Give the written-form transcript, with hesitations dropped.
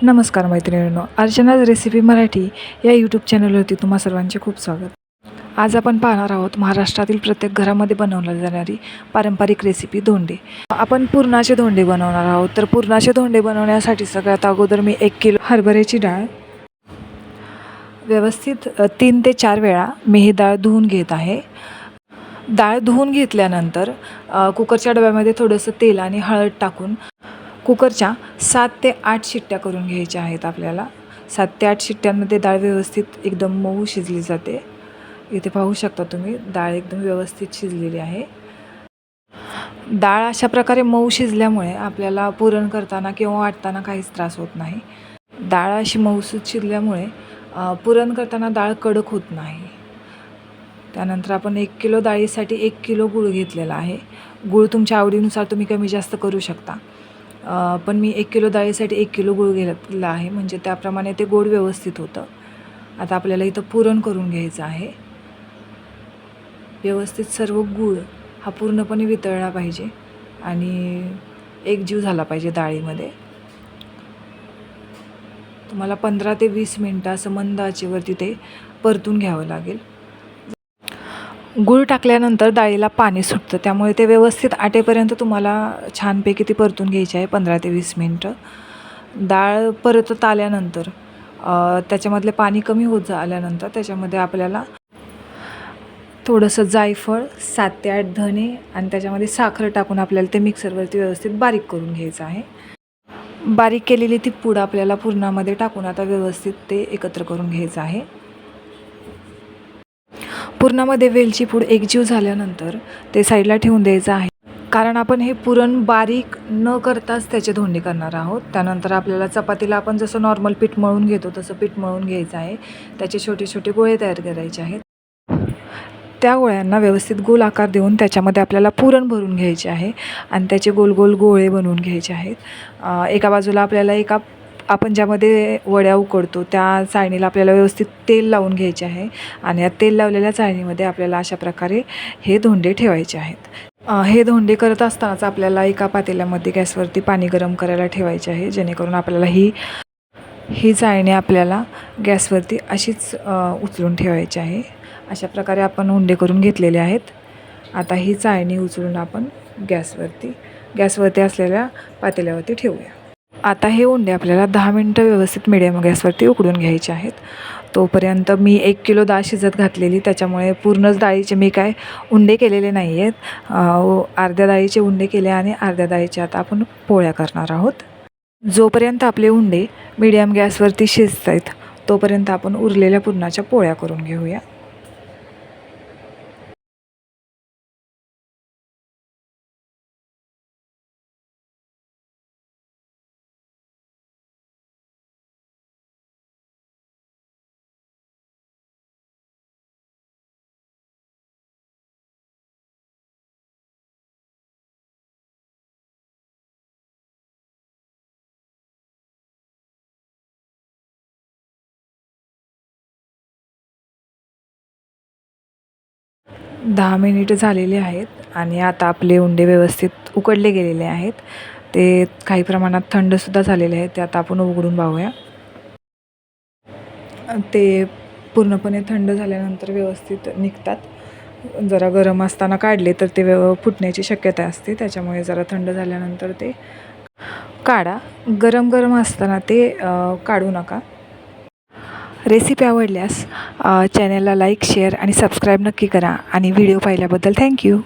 नमस्कार मैत्रिणींनो, अर्चनाज रेसिपी मराठी या यूट्यूब चॅनलवरती तुम्हा सर्वांचे खूप स्वागत. आज आपण पाहणार आहोत महाराष्ट्रातील प्रत्येक घरामध्ये बनवली जाणारी पारंपरिक रेसिपी धोंडे. आपण पुरणाचे धोंडे बनवणार आहोत. तर पुरणाचे धोंडे बनवण्यासाठी सगळ्यात अगोदर मी 1 किलो हरभऱ्याची डाळ व्यवस्थित 3 ते 4 वेळा मी ही डाळ धुवून घेत आहे. डाळ धुवून घेतल्यानंतर कुकरच्या डब्यामध्ये थोडंसं तेल आणि हळद टाकून कुकरच्या 7 ते 8 शिट्ट्या करून घ्यायच्या आहेत. आपल्याला 7 ते 8 शिट्ट्यांमध्ये डाळ व्यवस्थित एकदम मऊ शिजली जाते. इथे पाहू शकता तुम्ही, डाळ एकदम व्यवस्थित शिजलेली आहे. डाळ अशा प्रकारे मऊ शिजल्यामुळे आपल्याला पुरण करताना किंवा वाटताना काहीच त्रास होत नाही. डाळ अशी मऊसूत शिजल्यामुळे पुरण करताना डाळ कडक होत नाही. त्यानंतर आपण 1 किलो डाळीसाठी 1 किलो गूळ घेतलेला आहे. गूळ तुमच्या आवडीनुसार तुम्ही कमी जास्त करू शकता. पण मी 1 किलो डाळीसाठी 1 किलो गूळ घेतला आहे, म्हणजे त्याप्रमाणे ते गोड व्यवस्थित होतं. आता आपल्याला इथं पुरण करून घ्यायचं आहे. व्यवस्थित सर्व गूळ हा पूर्णपणे वितळला पाहिजे आणि एकजीव झाला पाहिजे डाळीमध्ये. तुम्हाला 15 ते 20 मिनटं असं मंद आचेवरती ते परतून घ्यावं लागेल. गूळ टाकल्यानंतर डाळीला पाणी सुटतं, त्यामुळे ते व्यवस्थित आटेपर्यंत तुम्हाला छानपैकी ती परतून घ्यायची आहे 15 ते 20 मिनटं. डाळ परतत आल्यानंतर त्याच्यामधले पाणी कमी होत आल्यानंतर त्याच्यामध्ये आपल्याला थोडंसं जायफळ, 7 ते 8 धने आणि त्याच्यामध्ये साखर टाकून आपल्याला ते मिक्सरवरती व्यवस्थित बारीक करून घ्यायचं आहे. बारीक केलेली ती पूड आपल्याला पुरणामध्ये टाकून आता व्यवस्थित ते एकत्र करून घ्यायचं आहे. पुरणामध्ये वेलची पूड एकजीव झाल्यानंतर ते साईडला ठेवून द्यायचं आहे, कारण आपण हे पुरण बारीक न करताच त्याचे धोंडे करणार आहोत. त्यानंतर आपल्याला चपातीला आपण जसं नॉर्मल पीठ मळून घेतो तसं पीठ मळून घ्यायचं आहे. त्याचे छोटे छोटे गोळे तयार करायचे आहेत. त्या गोळ्यांना व्यवस्थित गोल आकार देऊन त्याच्यामध्ये आपल्याला पुरण भरून घ्यायचे आहे आणि त्याचे गोल गोल गोळे बनवून घ्यायचे आहेत. एका बाजूला आपल्याला आपण ज्यामध्ये वड्या उकडतो त्या चाळणीला आपल्याला व्यवस्थित तेल लावून घ्यायचे आहे आणि या तेल लावलेल्या चाळणीमध्ये आपल्याला अशा प्रकारे हे धोंडे ठेवायचे आहेत. हे धोंडे करत असतानाच आपल्याला एका पातेल्यामध्ये गॅसवरती पाणी गरम करायला ठेवायचे आहे, जेणेकरून आपल्याला ही चाळणी आपल्याला गॅसवरती अशीच उचलून ठेवायची आहे. अशा प्रकारे आपण उंडे करून घेतलेले आहेत. आता ही चाळणी उचलून आपण गॅसवरती असलेल्या पातेल्यावरती ठेवूया. आता हे उंडे आपल्याला 10 मिनटं व्यवस्थित मिडियम गॅसवरती उकडून घ्यायचे आहेत. तोपर्यंत मी 1 किलो डाळ शिजत घातलेली, त्याच्यामुळे पूर्णच डाळीचे मी काय उंडे केलेले नाही आहेत. अर्ध्या डाळीचे उंडे केले आणि अर्ध्या डाळीचे आता आपण पोळ्या करणार आहोत. जोपर्यंत आपले उंडे मिडियम गॅसवरती शिजत आहेत तोपर्यंत आपण उरलेल्या पुरणाच्या पोळ्या करून घेऊया. दहा मिनिट झालेली आहेत आणि आता आपले उंडे व्यवस्थित उकडले गेलेले आहेत. ते काही प्रमाणात थंडसुद्धा झालेले आहेत. ते आता आपण उघडून पाहूया. ते पूर्णपणे थंड झाल्यानंतर व्यवस्थित निघतात. जरा गरम असताना काढले तर ते फुटण्याची शक्यता असते, त्याच्यामुळे जरा थंड झाल्यानंतर ते काढा. गरम गरम असताना ते काढू नका. रेसिपी आवडल्यास चॅनलला लाईक, शेअर आणि सबस्क्राईब नक्की करा आणि व्हिडिओ पाहिल्याबद्दल थँक्यू.